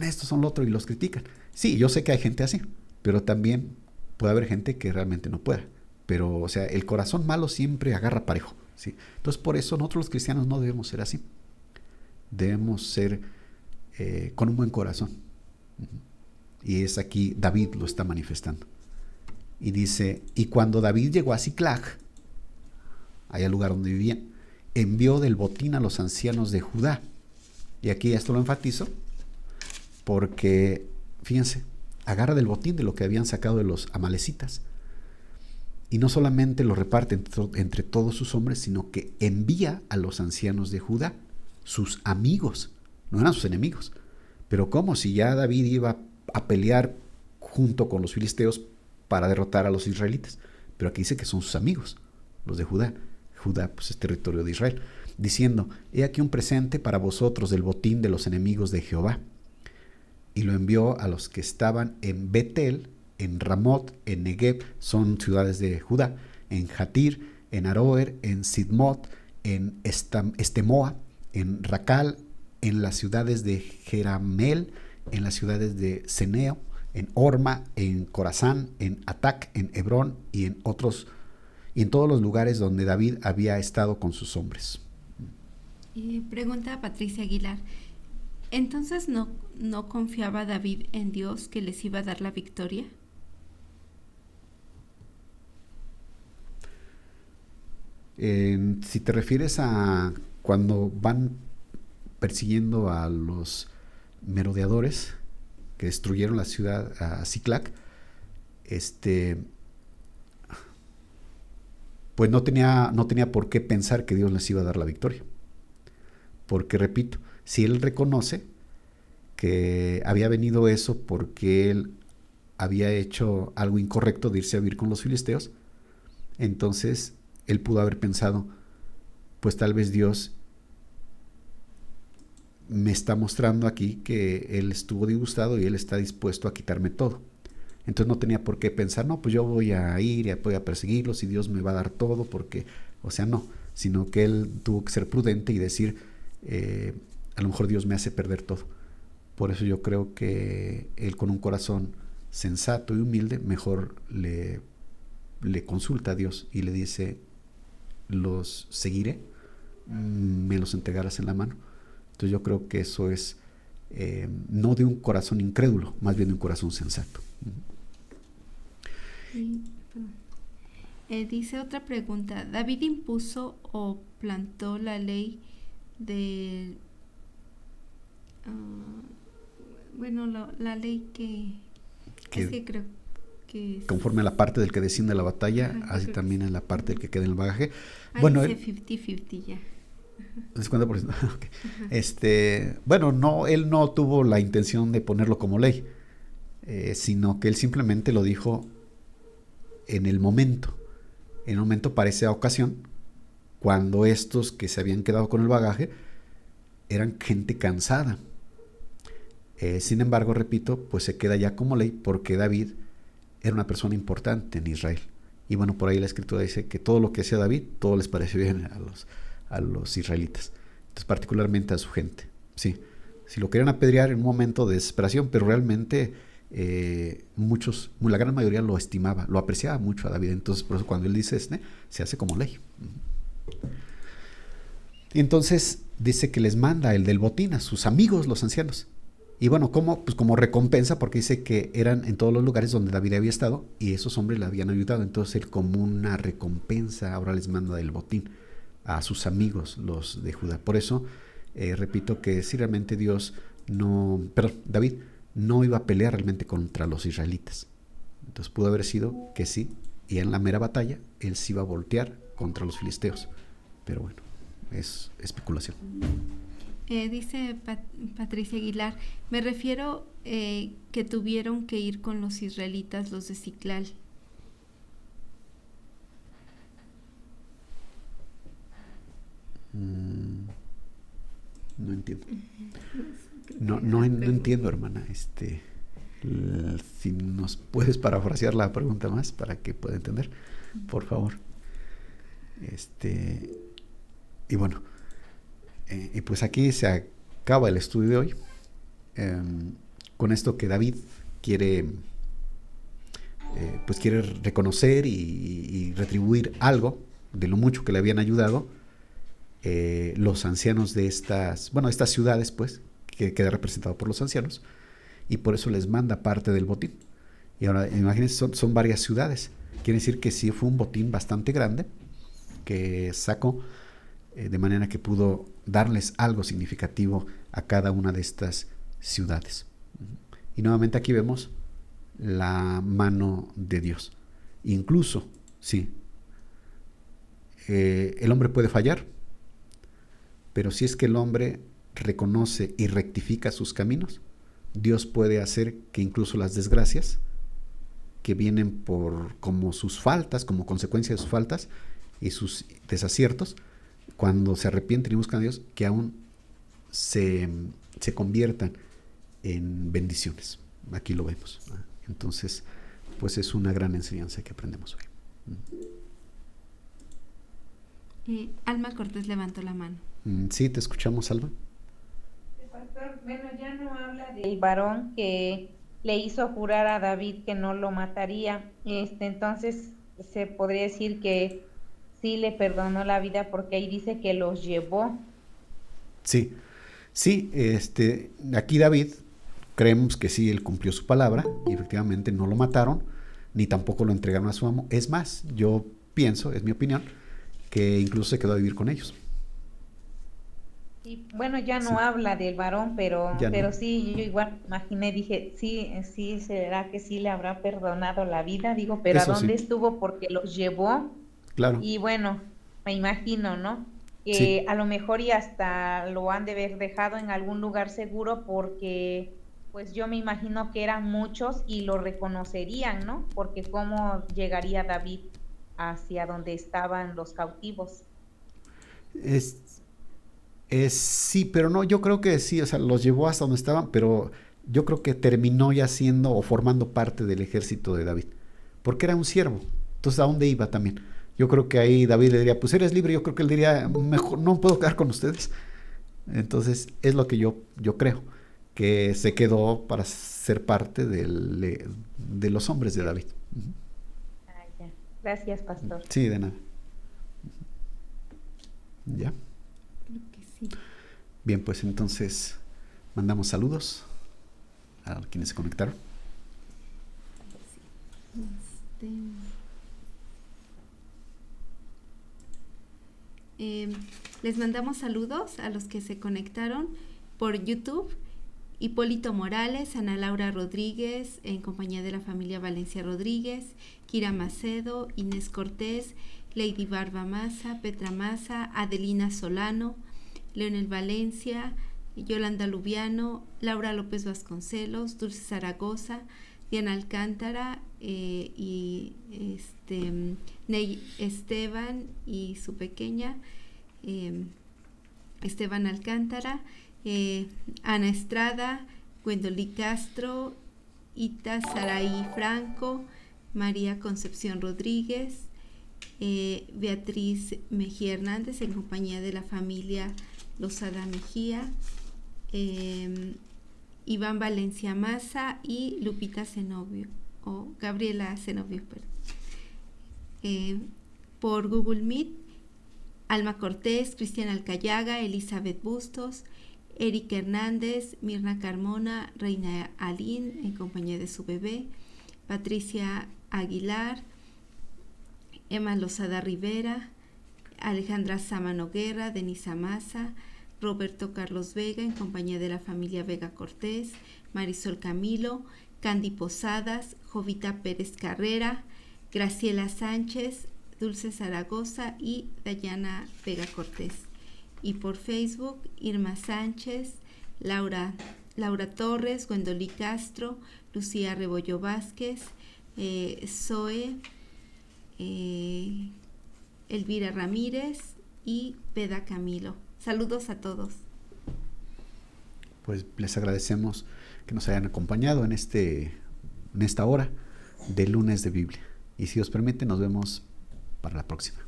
esto, son lo otro, y los critican. Sí, yo sé que hay gente así, pero también puede haber gente que realmente no pueda. Pero, o sea, el corazón malo siempre agarra parejo, ¿sí? Entonces, por eso nosotros los cristianos no debemos ser así. Debemos ser con un buen corazón. Y es aquí, David lo está manifestando. Y dice, y cuando David llegó a Siclag, allá al lugar donde vivían, envió del botín a los ancianos de Judá. Y aquí esto lo enfatizo, porque, fíjense, agarra del botín de lo que habían sacado de los amalecitas. Y no solamente lo reparte entre todos sus hombres, sino que envía a los ancianos de Judá, sus amigos, no eran sus enemigos. Pero ¿cómo? Si ya David iba a pelear junto con los filisteos para derrotar a los israelitas. Pero aquí dice que son sus amigos, los de Judá. Judá pues es territorio de Israel. Diciendo, he aquí un presente para vosotros del botín de los enemigos de Jehová. Y lo envió a los que estaban en Betel, en Ramot, en Negev, son ciudades de Judá, en Jatir, en Aroer, en Sidmot, en Estemoa, en Racal, en las ciudades de Jeramel, en las ciudades de Ceneo, en Orma, en Corazán, en Atac, en Hebrón y en otros, y en todos los lugares donde David había estado con sus hombres. Pregunta a Patricia Aguilar. ¿Entonces no confiaba David en Dios que les iba a dar la victoria? Si te refieres a cuando van persiguiendo a los merodeadores que destruyeron la ciudad a Ziklag, pues no tenía por qué pensar que Dios les iba a dar la victoria. Porque, repito, si él reconoce que había venido eso porque él había hecho algo incorrecto de irse a vivir con los filisteos, entonces él pudo haber pensado, pues tal vez Dios me está mostrando aquí que él estuvo disgustado y él está dispuesto a quitarme todo. Entonces no tenía por qué pensar, no, pues yo voy a ir y voy a perseguirlos y Dios me va a dar todo, porque, o sea, no, sino que él tuvo que ser prudente y decir, a lo mejor Dios me hace perder todo. Por eso yo creo que él, con un corazón sensato y humilde, mejor le consulta a Dios y le dice, los seguiré, me los entregarás en la mano. Entonces yo creo que eso es no de un corazón incrédulo, más bien de un corazón sensato. Dice otra pregunta. ¿David impuso o plantó la ley de... la ley que... Es que creo conforme a la parte del que desciende a la batalla, Ajá, así creo también en la parte del que queda en el bagaje. Ahí Bueno, dice él, 50-50 ya. ¿es 50%? Ok. Bueno, no, él no tuvo la intención de ponerlo como ley, sino que él simplemente lo dijo en el momento. En el momento para esa ocasión, cuando estos que se habían quedado con el bagaje eran gente cansada. Sin embargo, repito, pues se queda ya como ley porque David era una persona importante en Israel. Y bueno, por ahí la escritura dice que todo lo que hacía David, todo les pareció bien a los israelitas. Entonces, particularmente a su gente. Sí, si lo querían apedrear en un momento de desesperación, pero realmente muchos, la gran mayoría lo estimaba, lo apreciaba mucho a David. Entonces, por eso cuando él dice se hace como ley. Y entonces dice que les manda el del botín a sus amigos, los ancianos. Y bueno, ¿cómo? Pues como recompensa, porque dice que eran en todos los lugares donde David había estado y esos hombres le habían ayudado. Entonces él, como una recompensa, ahora les manda el botín a sus amigos, los de Judá. Por eso, repito que si realmente David no iba a pelear realmente contra los israelitas. Entonces pudo haber sido que sí, y en la mera batalla él sí iba a voltear contra los filisteos. Pero bueno, es especulación. Dice Patricia Aguilar, me refiero que tuvieron que ir con los israelitas, los de Ciclal. No entiendo. No entiendo, hermana. Si nos puedes parafrasear la pregunta más para que pueda entender, por favor. Y bueno, y pues aquí se acaba el estudio de hoy. Con esto que David quiere reconocer y retribuir algo de lo mucho que le habían ayudado los ancianos de estas ciudades, pues, que queda representado por los ancianos, y por eso les manda parte del botín. Y ahora, imagínense, son varias ciudades. Quiere decir que sí fue un botín bastante grande que sacó, de manera que pudo darles algo significativo a cada una de estas ciudades. Y nuevamente aquí vemos la mano de Dios. Incluso, sí, el hombre puede fallar, pero si es que el hombre reconoce y rectifica sus caminos, Dios puede hacer que incluso las desgracias que vienen como sus faltas, como consecuencia de sus faltas y sus desaciertos, cuando se arrepienten y buscan a Dios, que aún se conviertan en bendiciones. Aquí lo vemos. Entonces, pues es una gran enseñanza que aprendemos hoy. Alma Cortés levantó la mano. Sí, te escuchamos, Alma. Pastor, bueno, ya no habla del varón que le hizo jurar a David que no lo mataría. Entonces se podría decir que sí le perdonó la vida porque ahí dice que los llevó. Sí, sí, aquí David creemos que sí, él cumplió su palabra y efectivamente no lo mataron, ni tampoco lo entregaron a su amo. Es más, yo pienso, es mi opinión, que incluso se quedó a vivir con ellos. Y bueno, ya Sí, no habla del varón, ya no. pero sí, yo igual imaginé, dije, sí, sí, será que sí le habrá perdonado la vida, digo, pero ¿a Eso dónde sí, estuvo? Porque los llevó. claro, Y bueno, me imagino, ¿no? sí. Que a lo mejor y hasta lo han de haber dejado en algún lugar seguro porque pues yo me imagino que eran muchos y lo reconocerían, ¿no? Porque cómo llegaría David hacia donde estaban los cautivos. Es, sí, pero no, yo creo que sí, o sea, los llevó hasta donde estaban, pero yo creo que terminó ya siendo o formando parte del ejército de David, porque era un siervo. Entonces, ¿a dónde iba también? Yo creo que ahí David le diría, pues eres libre. Yo creo que él diría, mejor no puedo quedar con ustedes. Entonces, es lo que yo creo, que se quedó para ser parte de los hombres de David. Ah, ya. Gracias, pastor. Sí, de nada. ¿Ya? Creo que sí. Bien, pues entonces mandamos saludos a quienes se conectaron. Este, les mandamos saludos a los que se conectaron por YouTube Hipólito Morales, Ana Laura Rodríguez, en compañía de la familia Valencia Rodríguez, Kira Macedo, Inés Cortés, Lady Barba Maza, Petra Maza, Adelina Solano, Leonel Valencia, Yolanda Lubiano, Laura López Vasconcelos, Dulce Zaragoza, Diana Alcántara y Ney Esteban y su pequeña Esteban Alcántara, Ana Estrada, Gwendolí Castro, Ita Saraí Franco, María Concepción Rodríguez, Beatriz Mejía Hernández en compañía de la familia Lozada Mejía, Iván Valencia Maza y Lupita Zenobio, o Gabriela Zenobio, por Google Meet, Alma Cortés, Cristian Alcayaga, Elizabeth Bustos, Eric Hernández, Mirna Carmona, Reina Alín en compañía de su bebé, Patricia Aguilar, Emma Lozada Rivera, Alejandra Sámano Guerra, Denisa Maza, Roberto Carlos Vega en compañía de la familia Vega Cortés, Marisol Camilo, Candy Posadas, Jovita Pérez Carrera, Graciela Sánchez, Dulce Zaragoza y Dayana Vega Cortés. Y por Facebook, Irma Sánchez, Laura Torres, Gwendolí Castro, Lucía Rebollo Vázquez, Zoe, Elvira Ramírez y Peda Camilo. Saludos a todos. Pues les agradecemos que nos hayan acompañado en esta hora de lunes de Biblia. Y si os permite, nos vemos para la próxima.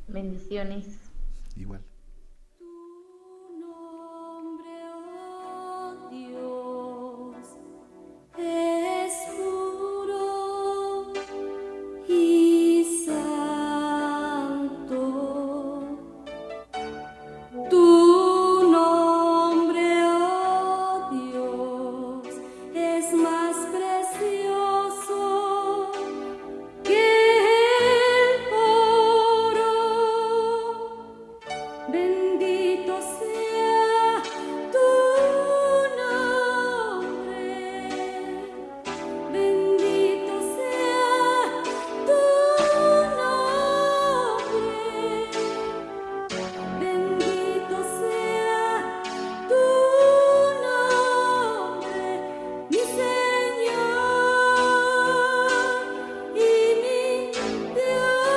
Bendiciones. Igual. Tu nombre, oh Dios, es puro y santo. Tu nombre, oh Dios, es más precioso que el oro. Bendito sea tu nombre, bendito sea tu nombre, bendito sea tu nombre, mi Señor y mi Dios.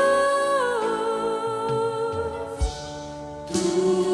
Tu